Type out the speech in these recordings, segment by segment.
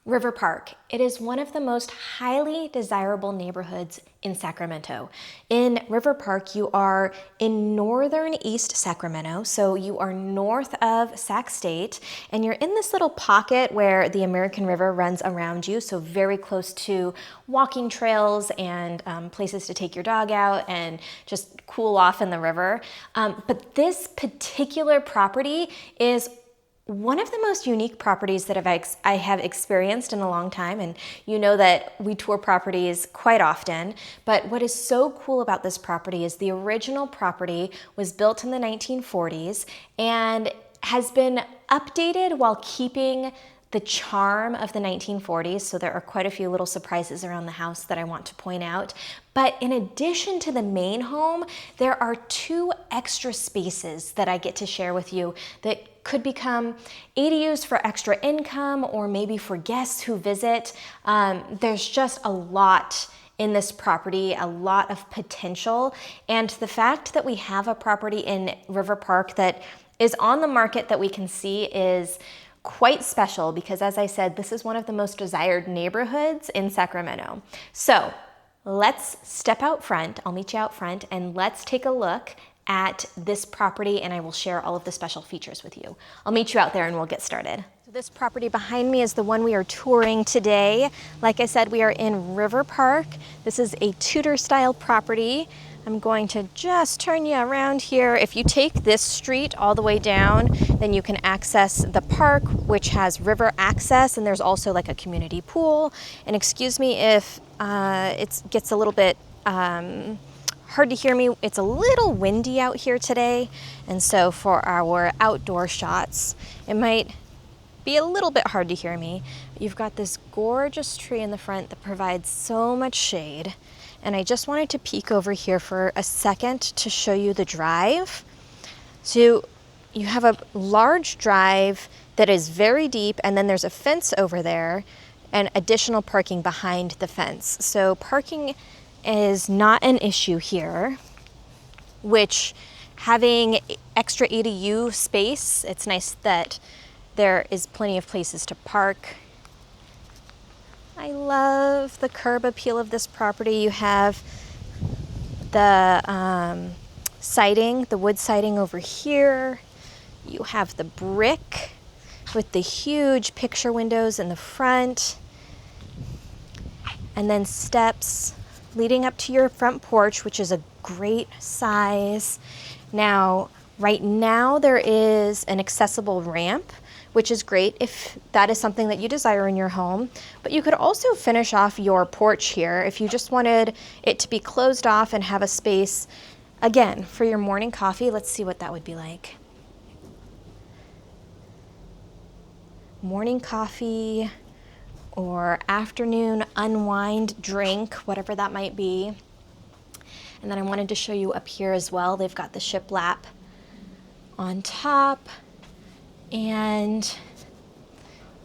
River Park. It is one of the most highly desirable neighborhoods in Sacramento. In River Park, you are in northern East Sacramento, so you are north of Sac State, and you're in this little pocket where the American River runs around you, so very close to walking trails and places to take your dog out and just cool off in the river. But this particular property is one of the most unique properties that I have experienced in a long time, and you know that we tour properties quite often, but what is so cool about this property is the original property was built in the 1940s and has been updated while keeping the charm of the 1940s, so there are quite a few little surprises around the house that I want to point out. But in addition to the main home, there are 2 extra spaces that I get to share with you that could become ADUs for extra income or maybe for guests who visit. There's just a lot in this property, a lot of potential. And the fact that we have a property in River Park that is on the market that we can see is quite special because, as I said, this is one of the most desired neighborhoods in Sacramento. So let's step out front. I'll meet you out front and let's take a look at this property and I will share all of the special features with you. I'll meet you out there and we'll get started. So this property behind me is the one we are touring today. Like I said, we are in River Park. This is a Tudor style property. I'm going to just turn you around here. If you take this street all the way down, then you can access the park, which has river access, and there's also like a community pool. And excuse me if it gets a little bit hard to hear me. It's a little windy out here today, and so for our outdoor shots, it might be a little bit hard to hear me. You've got this gorgeous tree in the front that provides so much shade. And I just wanted to peek over here for a second to show you the drive. So you have a large drive that is very deep, and then there's a fence over there and additional parking behind the fence. So parking is not an issue here, which having extra ADU space, it's nice that there is plenty of places to park. I love the curb appeal of this property. You have the siding, the wood siding over here. You have the brick with the huge picture windows in the front. And then steps leading up to your front porch, which is a great size. Now, right now there is an accessible ramp, which is great if that is something that you desire in your home. But you could also finish off your porch here if you just wanted it to be closed off and have a space, again, for your morning coffee. Let's see what that would be like. Morning coffee or afternoon unwind drink, whatever that might be. And then I wanted to show you up here as well. They've got the shiplap on top. And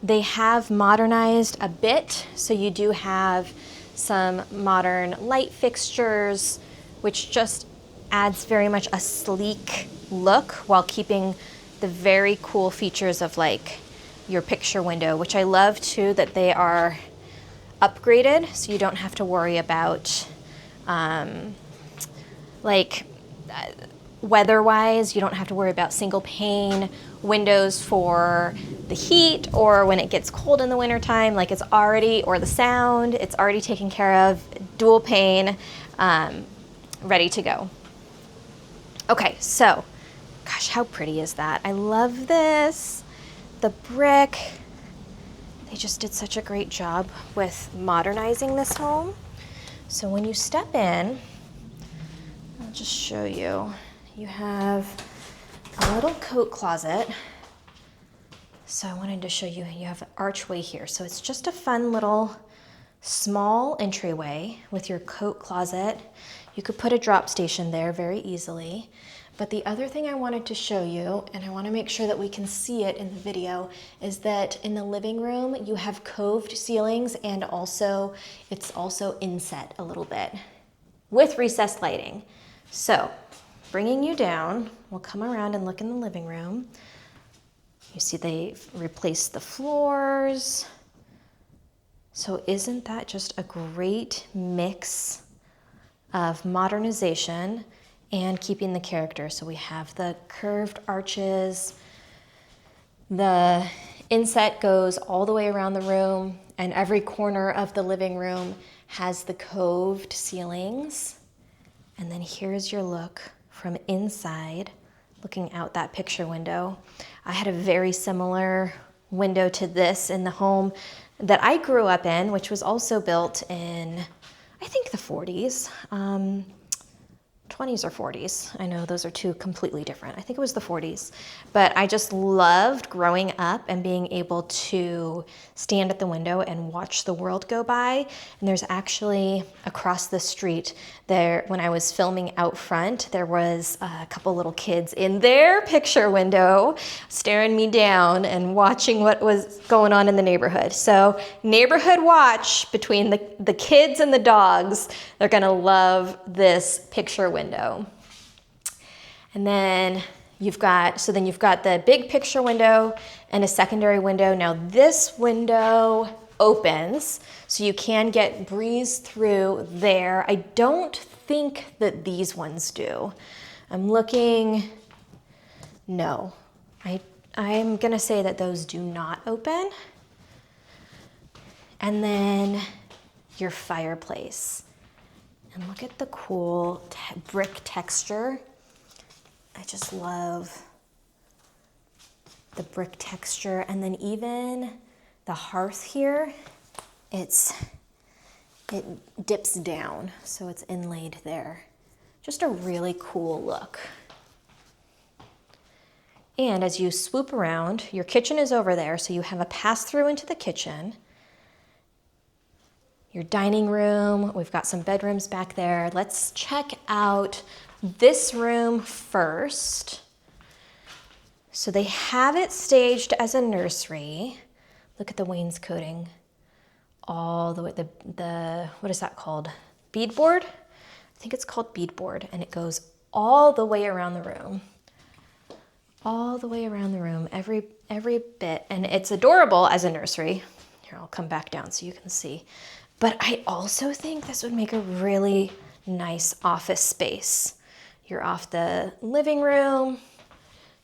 they have modernized a bit, so you do have some modern light fixtures, which just adds very much a sleek look while keeping the very cool features of like your picture window, which I love too that they are upgraded, so you don't have to worry about weather-wise, you don't have to worry about single pane windows for the heat or when it gets cold in the wintertime, like it's already, or the sound, it's already taken care of, dual pane, ready to go. Okay, so, gosh, how pretty is that? I love this. The brick, they just did such a great job with modernizing this home. So when you step in, I'll just show you. You have a little coat closet. So I wanted to show you, you have an archway here. So it's just a fun little small entryway with your coat closet. You could put a drop station there very easily. But the other thing I wanted to show you, and I want to make sure that we can see it in the video, is that in the living room you have coved ceilings, and also it's also inset a little bit with recessed lighting. So bringing you down, we'll come around and look in the living room. You see they've replaced the floors. So isn't that just a great mix of modernization and keeping the character? So we have the curved arches, the inset goes all the way around the room, and every corner of the living room has the coved ceilings. And then here's your look from inside, looking out that picture window. I had a very similar window to this in the home that I grew up in, which was also built in, I think, the 40s. 20s or 40s. I know those are two completely different. I think it was the 40s. But I just loved growing up and being able to stand at the window and watch the world go by. And there's actually across the street there, when I was filming out front, there was a couple little kids in their picture window staring me down and watching what was going on in the neighborhood. So neighborhood watch between the kids and the dogs. They're gonna love this picture window. And then you've got the big picture window and a secondary window. Now this window opens, so you can get breeze through there. I don't think that these ones do. I'm looking, no. I'm gonna say that those do not open. And then your fireplace. And look at the cool brick texture. I just love the brick texture. And then even the hearth here, it dips down, so it's inlaid there. Just a really cool look. And as you swoop around, your kitchen is over there, so you have a pass-through into the kitchen. Your dining room, we've got some bedrooms back there. Let's check out this room first. So they have it staged as a nursery. Look at the wainscoting. All the way, what is that called? Beadboard? I think it's called beadboard, and it goes all the way around the room. All the way around the room, every bit. And it's adorable as a nursery. Here, I'll come back down so you can see. But I also think this would make a really nice office space. You're off the living room.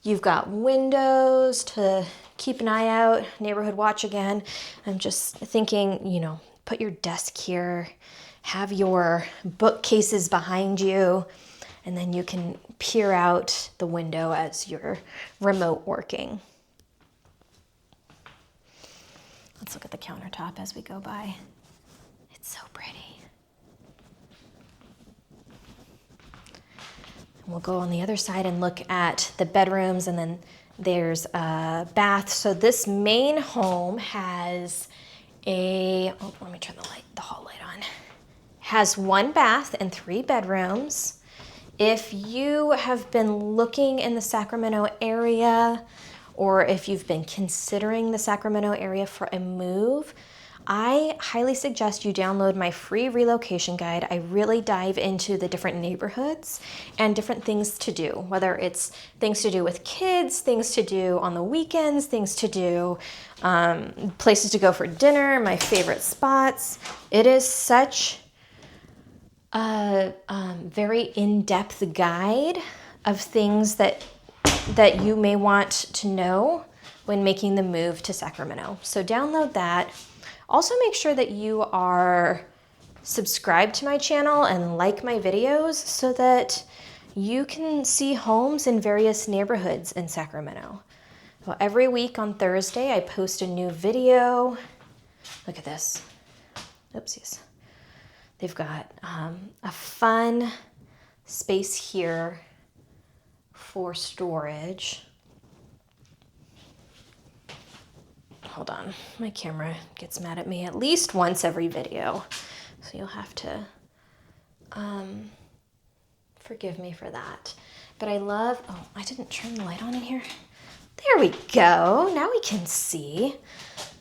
You've got windows to keep an eye out, neighborhood watch again. I'm just thinking, put your desk here, have your bookcases behind you, and then you can peer out the window as you're remote working. Let's look at the countertop as we go by. It's so pretty. And we'll go on the other side and look at the bedrooms, and then there's a bath. So this main home has let me turn the hall light on. Has 1 bath and 3 bedrooms. If you have been looking in the Sacramento area, or if you've been considering the Sacramento area for a move, I highly suggest you download my free relocation guide. I really dive into the different neighborhoods and different things to do, whether it's things to do with kids, things to do on the weekends, things to do, places to go for dinner, my favorite spots. It is such a very in-depth guide of things that you may want to know when making the move to Sacramento. So download that. Also make sure that you are subscribed to my channel and like my videos so that you can see homes in various neighborhoods in Sacramento. Well, every week on Thursday, I post a new video. Look at this. Oopsies. They've got a fun space here for storage. Hold on, my camera gets mad at me at least once every video, so you'll have to forgive me for that. But I love, I didn't turn the light on in here. There we go, now we can see.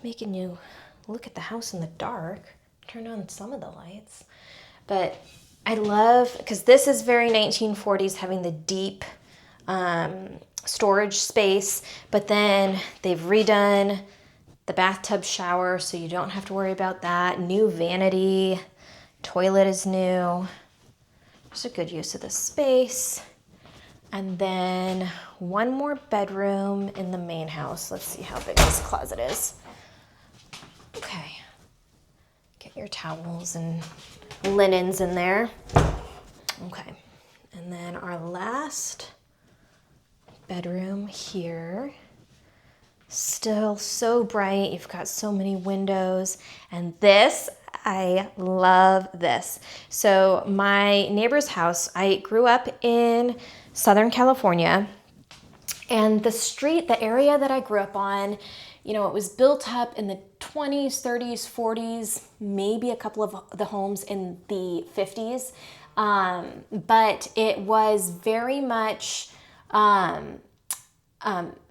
Making you look at the house in the dark. Turn on some of the lights. But I love, because this is very 1940s, having the deep storage space, but then they've redone the bathtub shower, so you don't have to worry about that. New vanity, toilet is new. It's a good use of the space. And then one more bedroom in the main house. Let's see how big this closet is. Okay. Get your towels and linens in there. Okay. And then our last bedroom here. Still so bright. You've got so many windows. And this, I love this. So my neighbor's house, I grew up in Southern California, and the street, the area that I grew up on, you know, it was built up in the 20s, 30s, 40s, maybe a couple of the homes in the 50s. But it was very much,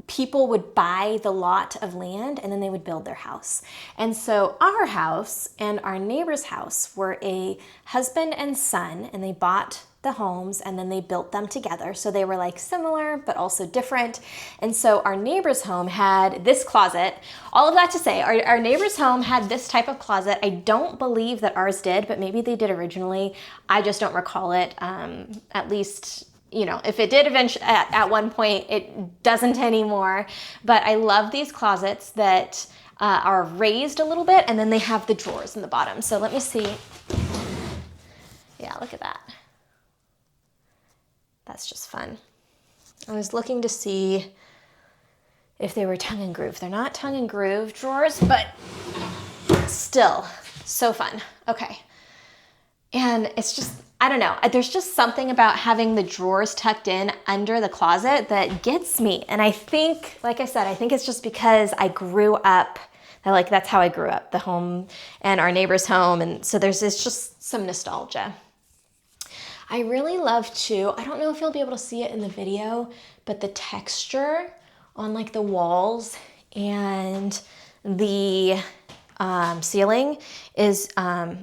people would buy the lot of land and then they would build their house. And so our house and our neighbor's house were a husband and son, and they bought the homes and then they built them together. So they were like similar, but also different. And so our neighbor's home had this closet. All of that to say, our neighbor's home had this type of closet. I don't believe that ours did, but maybe they did originally. I just don't recall it. At least, you know, if it did eventually at one point, it doesn't anymore. But I love these closets that are raised a little bit, and then they have the drawers in the bottom. So let me see. Yeah, look at that. That's just fun. I was looking to see if they were tongue and groove. They're not tongue and groove drawers, but still so fun. Okay. And it's just, I don't know. There's just something about having the drawers tucked in under the closet that gets me. And I think, like I said, I think it's just because I grew up, like that's how I grew up, the home and our neighbor's home. And so there's just some nostalgia. I really love too, I don't know if you'll be able to see it in the video, but the texture on like the walls and the ceiling is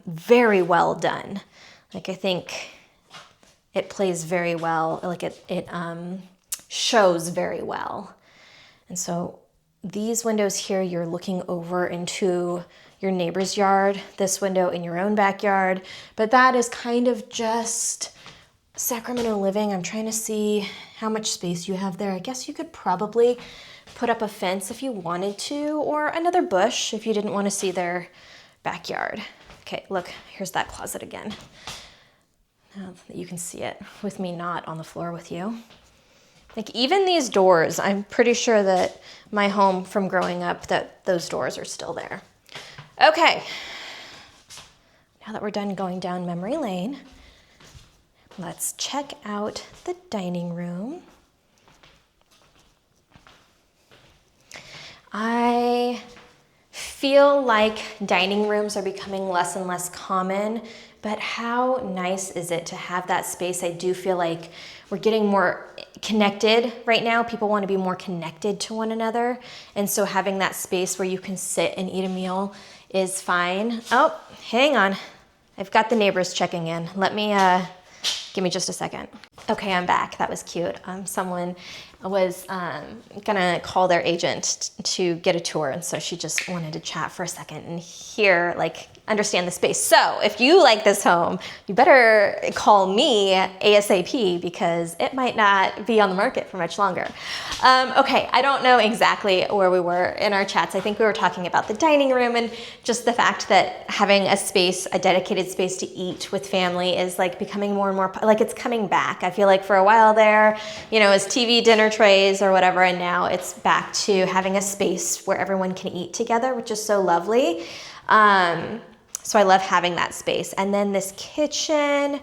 very well done. Like I think it plays very well, like it shows very well. And so these windows here, you're looking over into your neighbor's yard, this window in your own backyard, but that is kind of just Sacramento living. I'm trying to see how much space you have there. I guess you could probably put up a fence if you wanted to, or another bush if you didn't want to see their backyard. Okay, look, here's that closet again. Now that you can see it with me not on the floor with you. Like even these doors, I'm pretty sure that my home from growing up, that those doors are still there. Okay, now that we're done going down memory lane, let's check out the dining room. I feel like dining rooms are becoming less and less common, but how nice is it to have that space? I do feel like we're getting more connected right now. People want to be more connected to one another. And so having that space where you can sit and eat a meal is fine. Oh, hang on. I've got the neighbors checking in. Let me, give me just a second. Okay, I'm back. That was cute. Someone was gonna call their agent to get a tour, and so she just wanted to chat for a second and hear, like, understand the space. So if you like this home, you better call me ASAP because it might not be on the market for much longer. Okay, I don't know exactly where we were in our chats. I think we were talking about the dining room and just the fact that having a space, a dedicated space to eat with family is like becoming more and more, like it's coming back. I feel like for a while there, you know, as TV dinner trays or whatever, and now it's back to having a space where everyone can eat together, which is so lovely. So I love having that space. And then this kitchen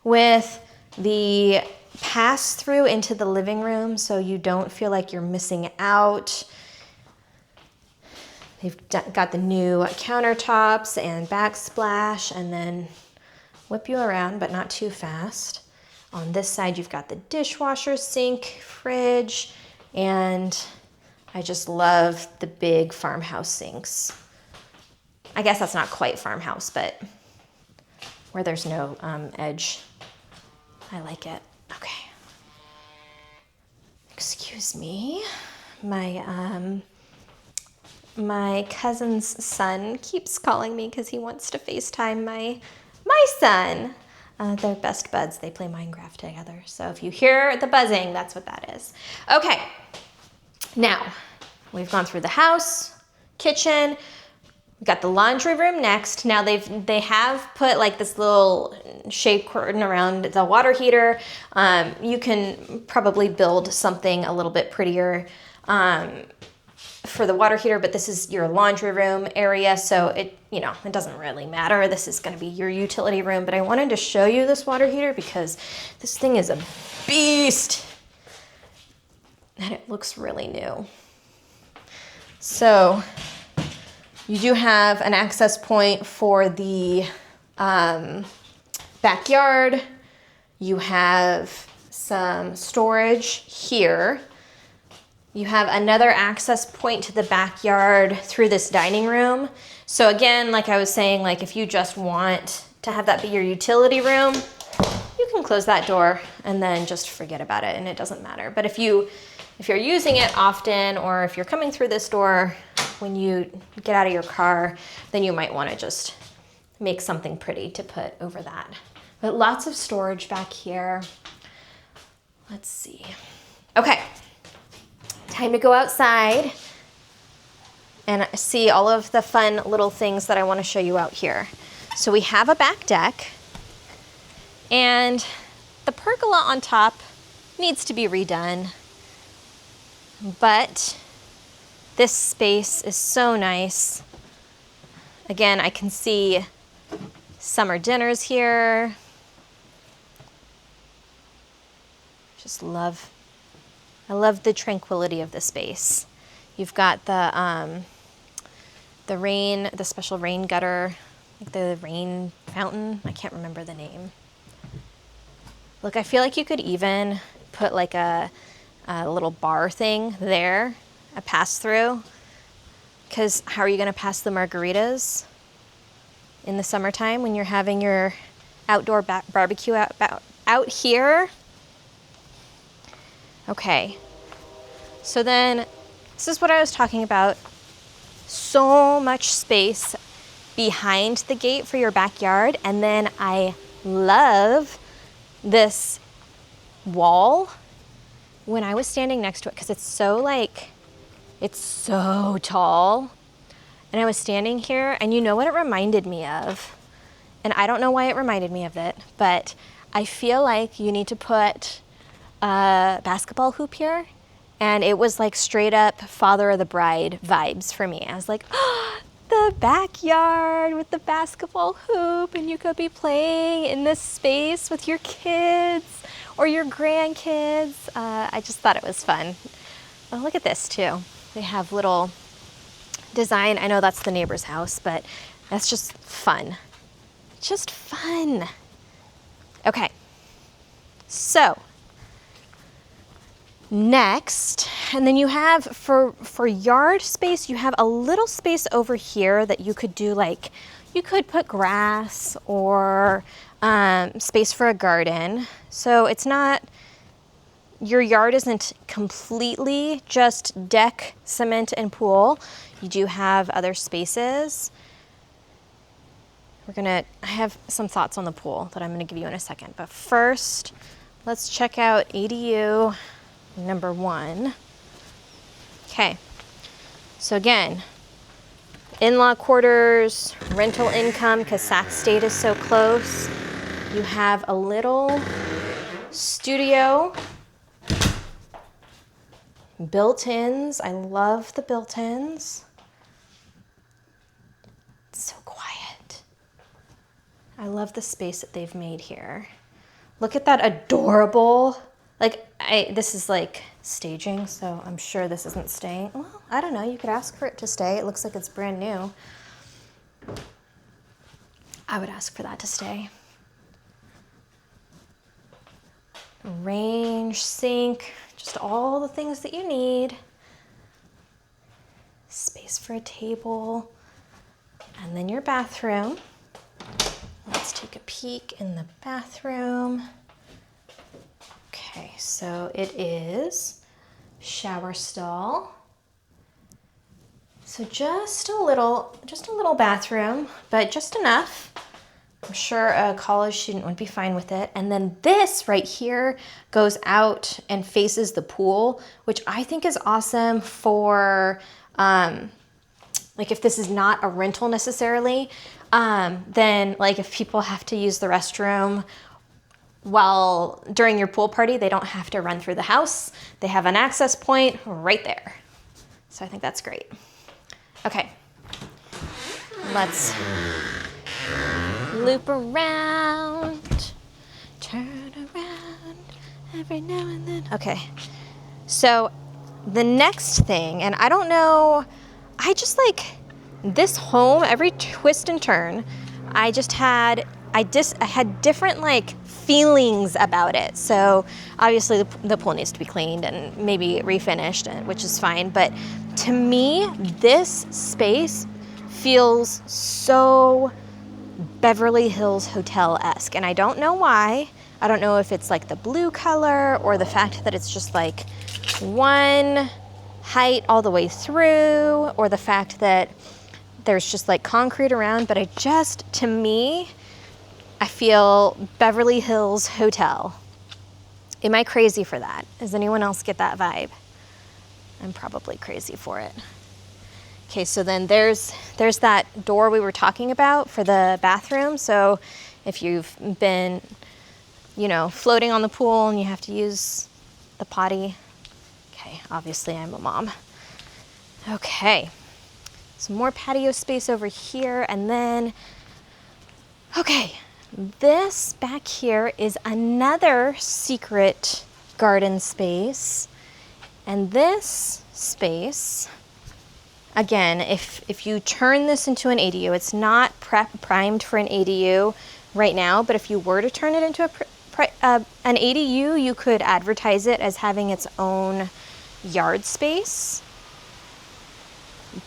with the pass through into the living room so you don't feel like you're missing out. They've got the new countertops and backsplash, and then whip you around, but not too fast. On this side, you've got the dishwasher, sink, fridge, and I just love the big farmhouse sinks. I guess that's not quite farmhouse, but where there's no edge. I like it. Okay. Excuse me. My my cousin's son keeps calling me because he wants to FaceTime my son. They're best buds. They play Minecraft together. So if you hear the buzzing, that's what that is. Okay, now we've gone through the house, kitchen. We got the laundry room next. Now they have put like this little shade curtain around the water heater. You can probably build something a little bit prettier for the water heater, but this is your laundry room area, so it doesn't really matter. This is going to be your utility room, but I wanted to show you this water heater because this thing is a beast and it looks really new. So you do have an access point for the backyard. You have some storage here. You have another access point to the backyard through this dining room. So again, like I was saying, like if you just want to have that be your utility room, you can close that door and then just forget about it and it doesn't matter. But if you're using it often, or if you're coming through this door when you get out of your car, then you might want to just make something pretty to put over that. But lots of storage back here. Let's see. Okay. Time to go outside and see all of the fun little things that I want to show you out here. So we have a back deck, and the pergola on top needs to be redone, but this space is so nice. Again, I can see summer dinners here. I love the tranquility of the space. You've got the special rain gutter, like the rain fountain. I can't remember the name. Look, I feel like you could even put like a little bar thing there, a pass through. Because how are you going to pass the margaritas in the summertime when you're having your outdoor barbecue out here? Okay, so then this is what I was talking about. So much space behind the gate for your backyard. And then I love this wall when I was standing next to it, because it's so tall. And I was standing here, and you know what it reminded me of? And I don't know why it reminded me of it, but I feel like you need to put a basketball hoop here. And it was like straight up Father of the Bride vibes for me. I was like, oh, the backyard with the basketball hoop, and you could be playing in this space with your kids or your grandkids. I just thought it was fun. Oh, look at this too. They have little design. I know that's the neighbor's house, but that's just fun. Just fun. Okay, so next, and then you have for yard space, you have a little space over here that you could do, like you could put grass or space for a garden. So it's not, your yard isn't completely just deck, cement, and pool. You do have other spaces. I have some thoughts on the pool that I'm gonna give you in a second, but first, let's check out ADU number 1. Okay, so again, in-law quarters, rental income, because Sac State is so close. You have a little studio, built-ins. I love the built-ins. It's so quiet. I love the space that they've made here. Look at that adorable, this is like staging, so I'm sure this isn't staying. Well, I don't know, you could ask for it to stay. It looks like it's brand new. I would ask for that to stay. Range, sink, just all the things that you need. Space for a table. And then your bathroom. Let's take a peek in the bathroom. Okay, so it is shower stall. So just a little bathroom, but just enough. I'm sure a college student would be fine with it. And then this right here goes out and faces the pool, which I think is awesome for, like if this is not a rental necessarily, then like if people have to use the restroom while during your pool party, they don't have to run through the house. They have an access point right there. So I think that's great. Okay, let's loop around, turn around every now and then. Okay, so the next thing, and I don't know, I just like this home, every twist and turn, I had different like feelings about it. So obviously the pool needs to be cleaned and maybe refinished, which is fine. But to me, this space feels so Beverly Hills Hotel-esque, and I don't know why. I don't know if it's like the blue color or the fact that it's just like one height all the way through, or the fact that there's just like concrete around, but to me, I feel Beverly Hills Hotel. Am I crazy for that? Does anyone else get that vibe? I'm probably crazy for it. Okay, so then there's that door we were talking about for the bathroom. So if you've been, floating on the pool and you have to use the potty. Okay, obviously I'm a mom. Okay, some more patio space over here, and then, okay, this back here is another secret garden space. And this space, again, if you turn this into an ADU, it's not primed for an ADU right now, but if you were to turn it into an ADU, you could advertise it as having its own yard space.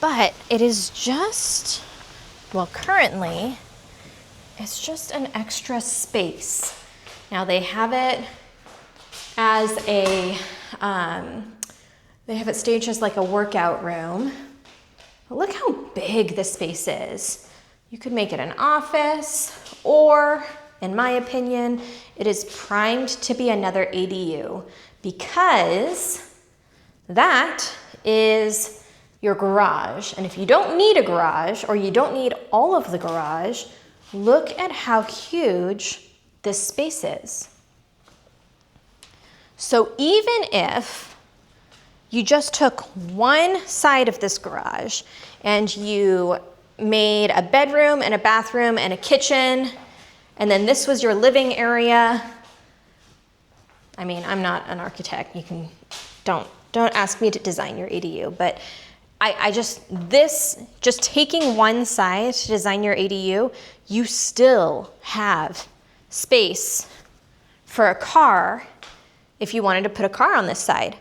But it is just, currently, it's just an extra space. Now they have it as they have it staged as like a workout room. But look how big this space is. You could make it an office, or, in my opinion, it is primed to be another ADU, because that is your garage. And if you don't need a garage, or you don't need all of the garage, look at how huge this space is. So even if you just took one side of this garage and you made a bedroom and a bathroom and a kitchen, and then this was your living area. I mean, I'm not an architect. Don't ask me to design your ADU, but just taking one side to design your ADU, you still have space for a car if you wanted to put a car on this side,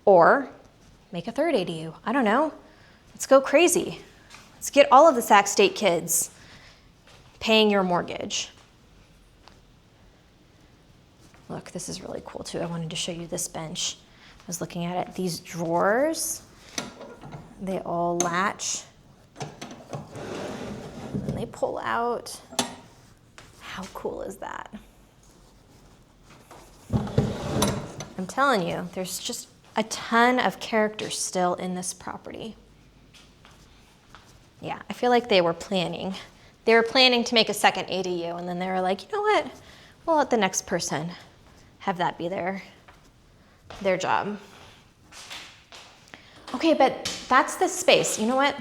or make a third ADU. I don't know. Let's go crazy. Let's get all of the Sac State kids paying your mortgage. Look, this is really cool too. I wanted to show you this bench. I was looking at it. These drawers, they all latch and they pull out. How cool is that? I'm telling you, there's just a ton of character still in this property. Yeah, I feel like they were planning. They were planning to make a second ADU, and then they were like, you know what? We'll let the next person have that be their job. Okay, but that's the space. You know what?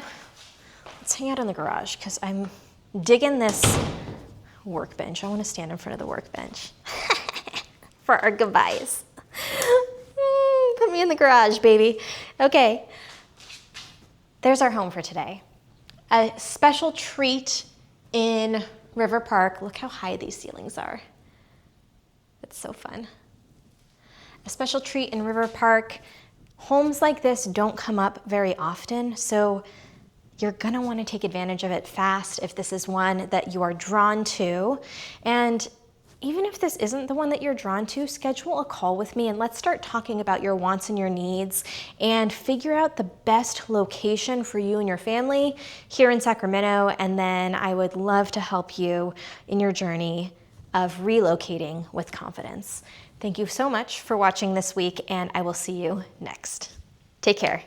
Let's hang out in the garage, because I'm digging this workbench. I want to stand in front of the workbench for our goodbyes. Put me in the garage, baby. Okay, there's our home for today. A special treat in River Park. Look how high these ceilings are. It's so fun. A special treat in River Park. Homes like this don't come up very often, so you're gonna want to take advantage of it fast if this is one that you are drawn to. And Even if this isn't the one that you're drawn to, schedule a call with me and let's start talking about your wants and your needs and figure out the best location for you and your family here in Sacramento. And then I would love to help you in your journey of relocating with confidence. Thank you so much for watching this week, and I will see you next. Take care.